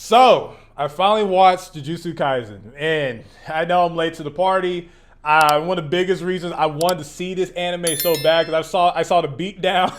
So, I finally watched Jujutsu Kaisen, and I know I'm late to the party. One of the biggest reasons I wanted to see this anime so bad because I saw the beatdown.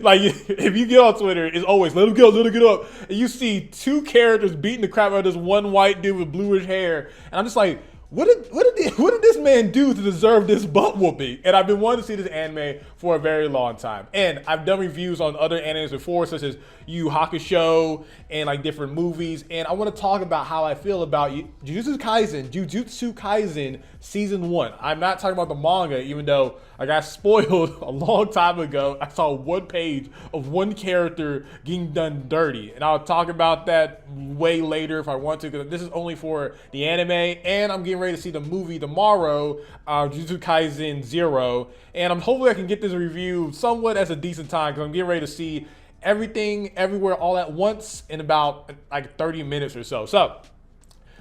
Like, if you get on Twitter, it's always let him get up. And you see two characters beating the crap out of this one white dude with bluish hair, and I'm just like, what did this man do to deserve this butt whooping? And I've been wanting to see this anime for a very long time. And I've done reviews on other animes before, such as Yu Hakusho and like different movies. And I want to talk about how I feel about Jujutsu Kaisen season 1. I'm not talking about the manga, even though I got spoiled a long time ago. I saw one page of one character getting done dirty, and I'll talk about that way later if I want to, because this is only for the anime, and I'm getting ready to see the movie tomorrow, Jujutsu Kaisen 0, and I'm hopefully I can get this review somewhat as a decent time, because I'm getting ready to see everything, everywhere, all at once in about like 30 minutes or so. So,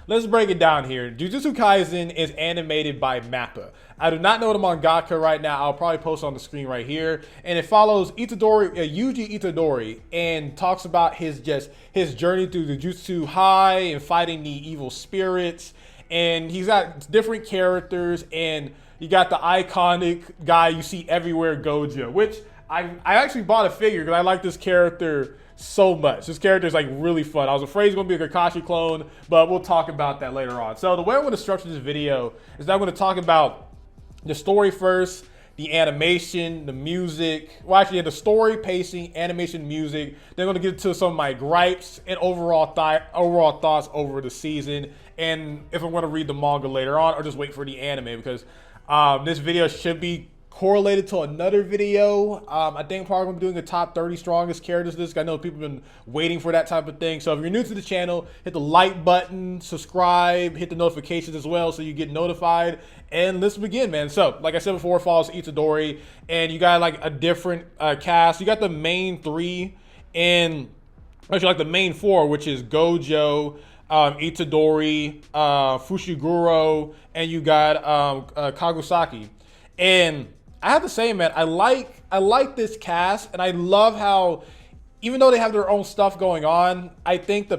let's break it down here. Jujutsu Kaisen is animated by Mappa. I do not know the mangaka right now. I'll probably post on the screen right here. And it follows Itadori, Yuji Itadori, and talks about his journey through the Jutsu High and fighting the evil spirits. And he's got different characters, and you got the iconic guy you see everywhere, Gojo, which I actually bought a figure because I like this character so much. This character is like really fun. I was afraid he's going to be a Kakashi clone, but we'll talk about that later on. So the way I'm going to structure this video is that I'm going to talk about the story first, the animation, the music. Well, actually, the story, pacing, animation, music. Then I'm going to get to some of my gripes and overall thoughts over the season. And if I'm going to read the manga later on, or just wait for the anime, because this video should be correlated to another video. I think probably I'm doing a top 30 strongest characters list. I know people have been waiting for that type of thing. So if you're new to the channel, hit the like button, subscribe, hit the notifications as well so you get notified. And let's begin, man. So like I said before, it follows Itadori, and you got like a different cast. You got the main three, and actually like the main four, which is Gojo, Itadori, Fushiguro, and you got Kagosaki. And I have to say, man, I like this cast, and I love how, even though they have their own stuff going on, I think the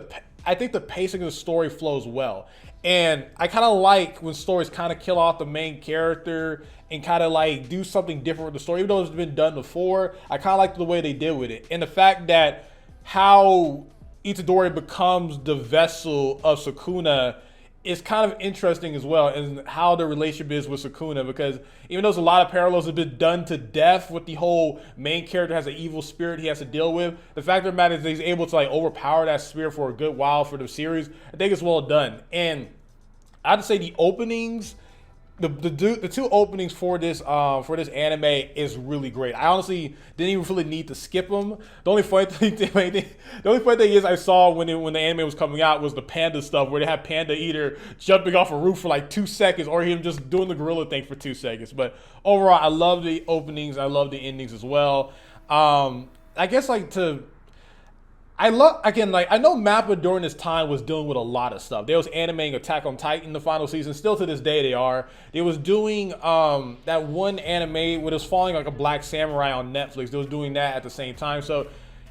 pacing of the story flows well. And I kind of like when stories kind of kill off the main character and kind of like do something different with the story, even though it's been done before. I kind of like the way they did with it, and the fact that how Itadori becomes the vessel of Sukuna is kind of interesting as well, and how the relationship is with Sukuna, because even though there's a lot of parallels that have been done to death with the whole main character has an evil spirit he has to deal with, the fact of the matter is that he's able to like overpower that spirit for a good while for the series. I think it's well done. And I'd say the openings, the two openings for this anime is really great. I honestly didn't even really need to skip them. The only funny thing is I saw when the anime was coming out was the panda stuff, where they have Panda Eater jumping off a roof for like 2 seconds, or him just doing the gorilla thing for 2 seconds. But overall, I love the openings. I love the endings as well. I guess I know Mappa during this time was dealing with a lot of stuff. They was animating Attack on Titan the final season. Still to this day they are. They was doing that one anime where it was following like a black samurai on Netflix. They was doing that at the same time. So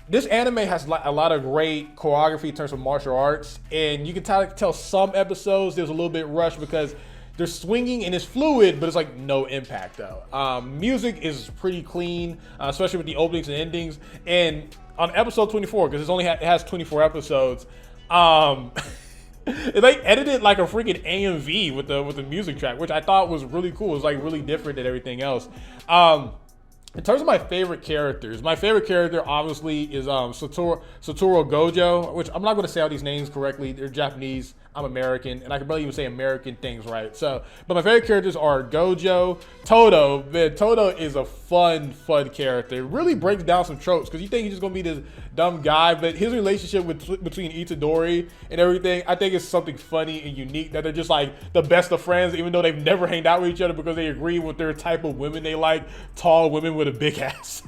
this anime has a lot of great choreography in terms of martial arts. And you can tell some episodes there's a little bit rushed because they're swinging and it's fluid, but it's like no impact though. Music is pretty clean, especially with the openings and endings. And on episode 24, because it has 24 episodes, it like edited like a freaking AMV with the music track, which I thought was really cool. It was like really different than everything else. In terms of my favorite characters, my favorite character obviously is Satoru Gojo, which I'm not going to say all these names correctly. They're Japanese. I'm American, and I can barely even say American things right. So, but my favorite characters are Gojo, Todo. Man, Todo is a fun character. It really breaks down some tropes, because you think he's just going to be this dumb guy, but his relationship between Itadori and everything, I think is something funny and unique, that they're just like the best of friends, even though they've never hanged out with each other, because they agree with their type of women they like, tall women with a big ass.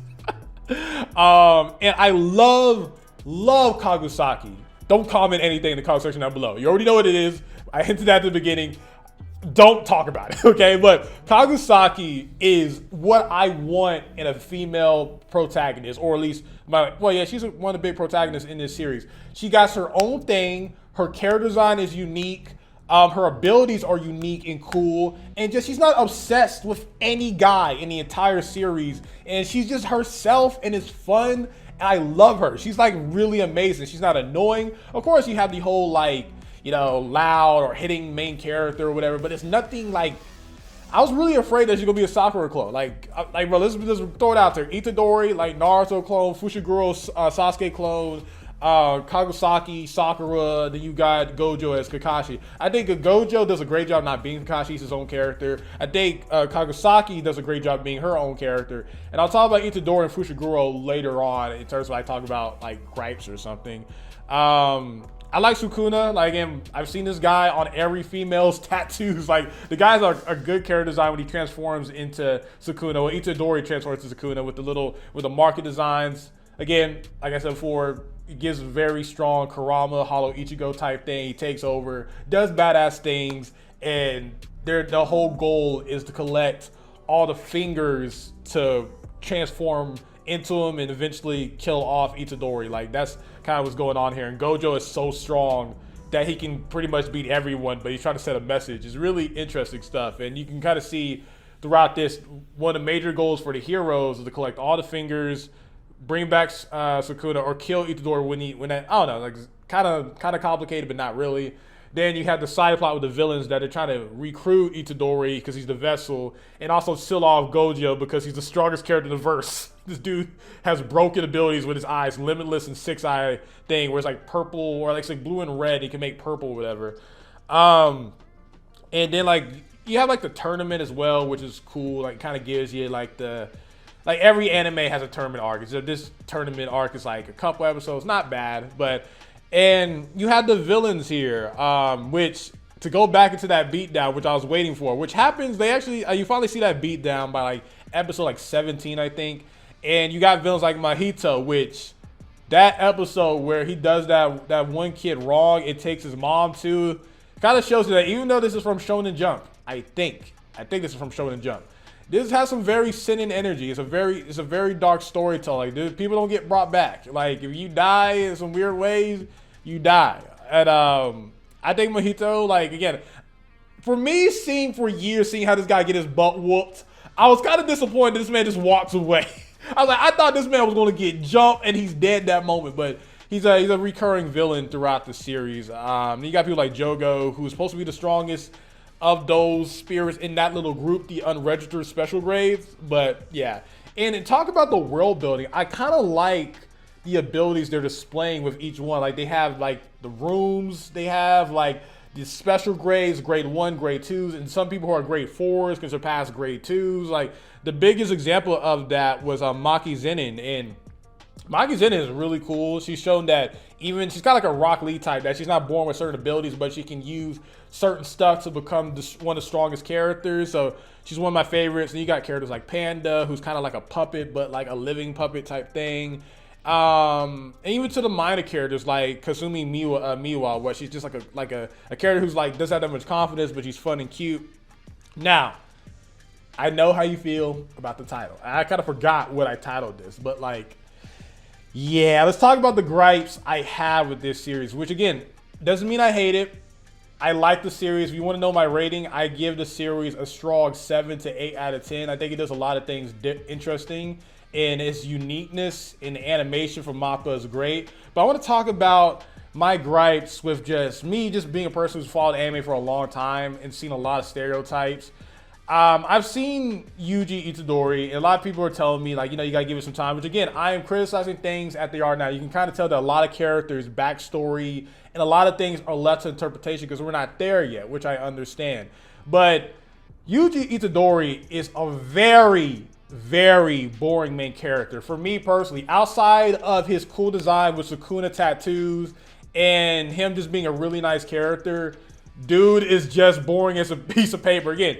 And I love Kagosaki. Don't comment anything in the comment section down below. You already know what it is. I hinted at the beginning. don't talk about it, okay? But Kagusaki is what I want in a female protagonist, or at least, she's one of the big protagonists in this series. She got her own thing. Her character design is unique. Her abilities are unique and cool, and just she's not obsessed with any guy in the entire series, and she's just herself, and it's fun. And I love her. She's like really amazing. She's not annoying. Of course, you have the whole like, you know, loud or hitting main character or whatever, but it's nothing like. I was really afraid that she's gonna be a Sakura clone. Like bro, let's throw it out there. Itadori, like Naruto clone, Fushiguro, Sasuke clone, Kagusaki, Sakura, then you got Gojo as Kakashi. I think Gojo does a great job not being Kakashi, he's his own character. I think Kagusaki does a great job being her own character. And I'll talk about Itadori and Fushiguro later on in terms of I talk about like gripes or something. I like Sukuna. Like, again, I've seen this guy on every female's tattoos. Like, the guy's a good character design when he transforms into Sukuna. When Itadori transforms to Sukuna with the market designs. Again, like I said before, he gives very strong Kurama, Hollow Ichigo type thing. He takes over, does badass things, and the whole goal is to collect all the fingers to transform into him and eventually kill off Itadori. Like, that's kind of what's going on here. And Gojo is so strong that he can pretty much beat everyone, but he's trying to set a message. It's really interesting stuff. And you can kind of see throughout this, one of the major goals for the heroes is to collect all the fingers, bring back Sukuna, or kill Itadori when that, I don't know, like kind of complicated, but not really. Then you have the side plot with the villains that are trying to recruit Itadori because he's the vessel, and also seal off Gojo because he's the strongest character in the verse. This dude has broken abilities with his eyes, limitless and 6-eye thing, where it's like purple or like it's like blue and red. He can make purple or whatever. And then like you have like the tournament as well, which is cool. Like kind of gives you like every anime has a tournament arc. So this tournament arc is like a couple episodes, not bad, but. And you have the villains here, which, to go back into that beatdown, which I was waiting for, which happens, they actually, you finally see that beatdown by like episode like 17, I think. And you got villains like Mahito, which, that episode where he does that one kid wrong, it takes his mom to, kind of shows you that even though this is from Shonen Jump, I think this is from Shonen Jump. This has some very sinning energy. It's a very dark storytelling. Dude, people don't get brought back. Like, if you die in some weird ways, you die. And I think Mahito, like, again, for me, seeing how this guy get his butt whooped, I was kind of disappointed this man just walks away. I was like, I thought this man was going to get jumped and he's dead that moment, but he's a recurring villain throughout the series. You got people like Jogo, who's supposed to be the strongest of those spirits in that little group, the unregistered special grades. But yeah, and talk about the world building, I kind of like the abilities they're displaying with each one. Like, they have like the rooms, they have like the special grades, grade 1, grade 2s, and some people who are grade 4s can surpass grade 2s. Like, the biggest example of that was Maki Zenin, and Maki Zenin is really cool. She's shown that even she's got like a Rock Lee type, that she's not born with certain abilities, but she can use certain stuff to become one of the strongest characters. So she's one of my favorites. And you got characters like Panda, who's kind of like a puppet, but like a living puppet type thing. And even to the minor characters like Kasumi Miwa, where she's just like a character who's like doesn't have that much confidence, but she's fun and cute. Now, I know how you feel about the title. I kind of forgot what I titled this, but like, yeah, let's talk about the gripes I have with this series, which again, doesn't mean I hate it. I like the series. If you want to know my rating, I give the series a strong 7 to 8 out of 10. I think it does a lot of things interesting, and its uniqueness in the animation from Mappa is great. But I want to talk about my gripes with just being a person who's followed anime for a long time and seen a lot of stereotypes. I've seen Yuji Itadori, and a lot of people are telling me, like, you know, you gotta give it some time, which again, I am criticizing things at they are now. You can kind of tell that a lot of characters, backstory, and a lot of things are left to interpretation because we're not there yet, which I understand. But Yuji Itadori is a very, very boring main character. For me personally, outside of his cool design with Sukuna tattoos and him just being a really nice character, dude is just boring as a piece of paper. Again,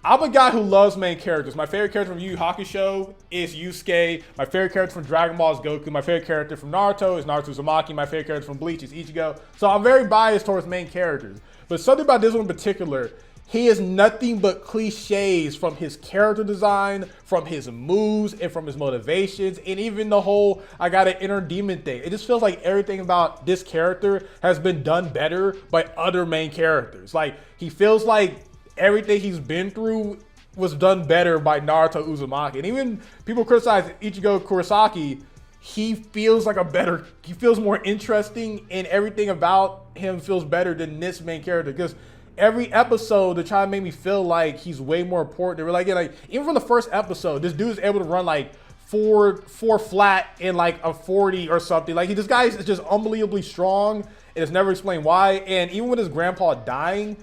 I'm a guy who loves main characters. My favorite character from Yu Yu Hakusho is Yusuke. My favorite character from Dragon Ball is Goku. My favorite character from Naruto is Naruto Uzumaki. My favorite character from Bleach is Ichigo. So I'm very biased towards main characters. But something about this one in particular, he is nothing but cliches from his character design, from his moves, and from his motivations, and even the whole I got an inner demon thing. It just feels like everything about this character has been done better by other main characters. Like, he feels like everything he's been through was done better by Naruto Uzumaki. And even people criticize Ichigo Kurosaki, he feels more interesting, and everything about him feels better than this main character. Because every episode, they try to make me feel like he's way more important. Like even from the first episode, this dude's able to run like four flat in like a 40 or something. Like, this guy is just unbelievably strong, and it's never explained why. And even with his grandpa dying,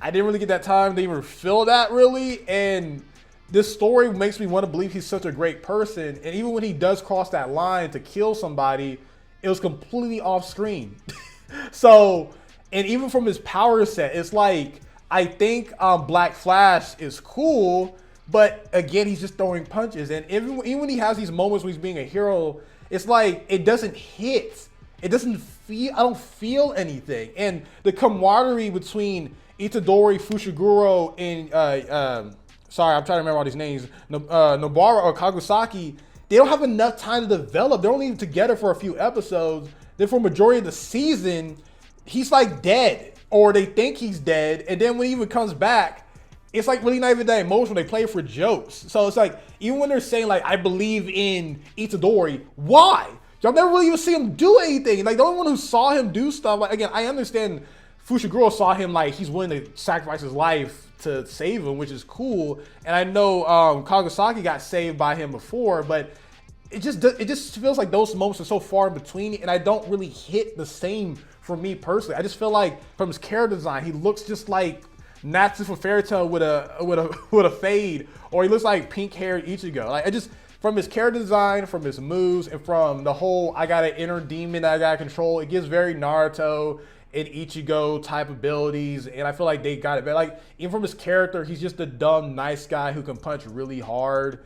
I didn't really get that time to even feel that really. And this story makes me want to believe he's such a great person. And even when he does cross that line to kill somebody, it was completely off screen. So, and even from his power set, it's like, I think Black Flash is cool, but again, he's just throwing punches. And even when he has these moments when he's being a hero, it's like, it doesn't hit. It doesn't feel, I don't feel anything. And the camaraderie between Itadori, Fushiguro, and sorry, I'm trying to remember all these names, Nobara or Kagasaki, they don't have enough time to develop. They're only together for a few episodes. Then for majority of the season, he's like dead, or they think he's dead. And then when he even comes back, it's like really not even that emotional. They play for jokes. So it's like, even when they're saying like, I believe in Itadori, why? Y'all never really even see him do anything. Like, the only one who saw him do stuff, like, again, I understand Fushiguro saw him like he's willing to sacrifice his life to save him, which is cool. And I know Kagasaki got saved by him before, but it just feels like those moments are so far in between, and I don't really hit the same for me personally. I just feel like from his character design, he looks just like Natsu from Fairy Tail with a fade, or he looks like pink-haired Ichigo. Like, from his character design, from his moves, and from the whole I got an inner demon that I gotta control, it gives very Naruto and Ichigo type abilities, and I feel like they got it. But like, even from his character, he's just a dumb, nice guy who can punch really hard.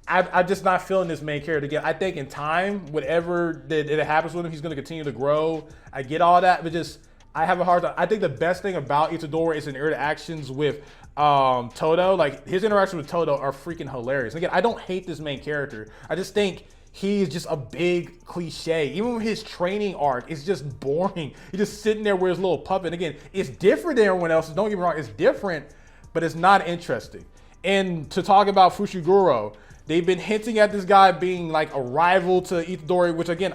I'm just not feeling this main character again. I think in time, whatever that happens with him, he's going to continue to grow. I get all that, but just, I have a hard time. I think the best thing about Itadori is his interactions with Todo. Like, his interactions with Todo are freaking hilarious. Again, I don't hate this main character. I just think he's just a big cliche. Even with his training arc, it's just boring. He's just sitting there with his little puppet. And again, it's different than everyone else. Don't get me wrong, it's different, but it's not interesting. And to talk about Fushiguro, they've been hinting at this guy being like a rival to Itadori, which again,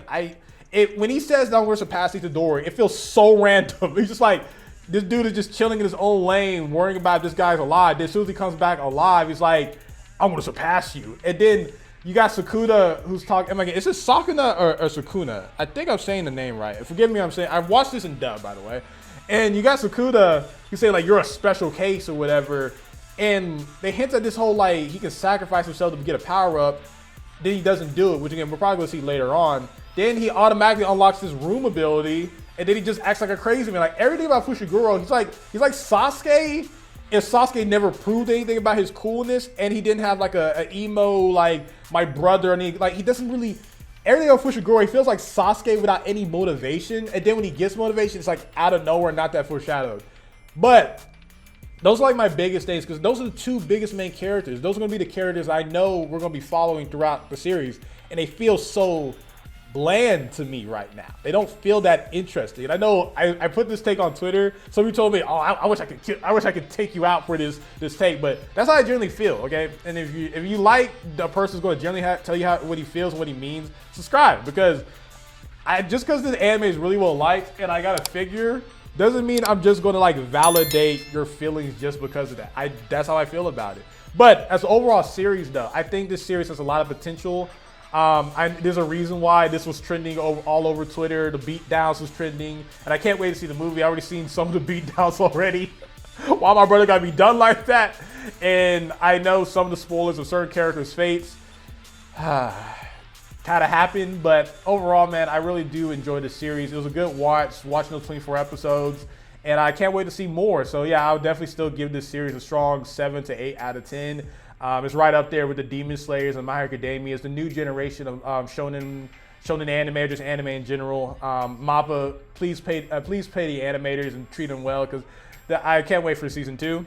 when he says that I'm going to surpass Itadori, it feels so random. He's just like, this dude is just chilling in his own lane, worrying about if this guy's alive. Then as soon as he comes back alive, he's like, I'm going to surpass you. And then you got Sakuda, who's talking. Is it Sakuna or Sakuna? I think I'm saying the name right. Forgive me, I've watched this in dub, by the way. And you got Sakuda, you say like, you're a special case or whatever. And they hint at this whole like, he can sacrifice himself to get a power up. Then he doesn't do it, which again, we're probably gonna see later on. Then he automatically unlocks his room ability, and then he just acts like a crazy man. Like, everything about Fushiguro, he's like Sasuke. If Sasuke never proved anything about his coolness, and he didn't have like a emo like my brother, and he doesn't really, everything about Fushiguro, he feels like Sasuke without any motivation. And then when he gets motivation, it's like out of nowhere, not that foreshadowed. But those are like my biggest things, because those are the two biggest main characters. Those are going to be the characters I know we're going to be following throughout the series, and they feel so bland to me right now. They don't feel that interesting. And I know I put this take on Twitter. Somebody told me, "Oh, I wish I could take you out for this take," but that's how I generally feel. Okay, and if you like the person's going to generally tell you what he feels and what he means, subscribe, because just because this anime is really well liked and I got a figure, doesn't mean I'm just going to like validate your feelings just because of that. That's how I feel about it. But as an overall series though, I think this series has a lot of potential. There's a reason why this was trending all over Twitter. The beatdowns was trending, and I can't wait to see the movie. I already seen some of the beatdowns already. Why my brother gotta be done like that? And I know some of the spoilers of certain characters' fates kind of happened, but overall, man, I really do enjoy the series. It was a good watching those 24 episodes, and I can't wait to see more. So yeah, I'll definitely still give this series a strong 7 to 8 out of 10. It's right up there with the Demon Slayers and My Hero Academia. It's the new generation of shonen anime, or just anime in general. MAPPA, please pay the animators and treat them well, because that I can't wait for season 2.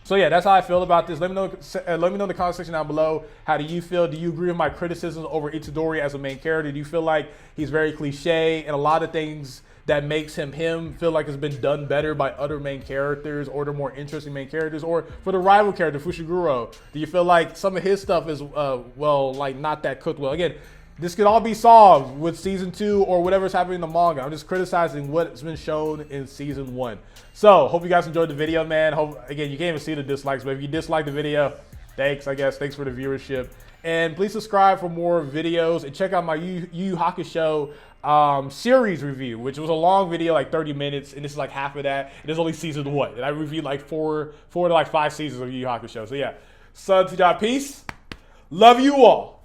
So yeah, that's how I feel about this. Let me know in the comment section down below. How do you feel? Do you agree with my criticisms over Itadori as a main character? Do you feel like he's very cliche and a lot of things that makes him feel like it's been done better by other main characters or the more interesting main characters? Or for the rival character, Fushiguro, do you feel like some of his stuff is, well, like not that cooked well? Again, this could all be solved with season 2 or whatever's happening in the manga. I'm just criticizing what's been shown in season 1. So, hope you guys enjoyed the video, man. Again, you can't even see the dislikes, but if you dislike the video, thanks, I guess. Thanks for the viewership. And please subscribe for more videos and check out my Yu Yu Hakusho series review, which was a long video, like 30 minutes, and this is like half of that. It is only season 1, and I reviewed like 4 to like 5 seasons of Yu Yu Hakusho. So yeah, SonTj, peace. Love you all.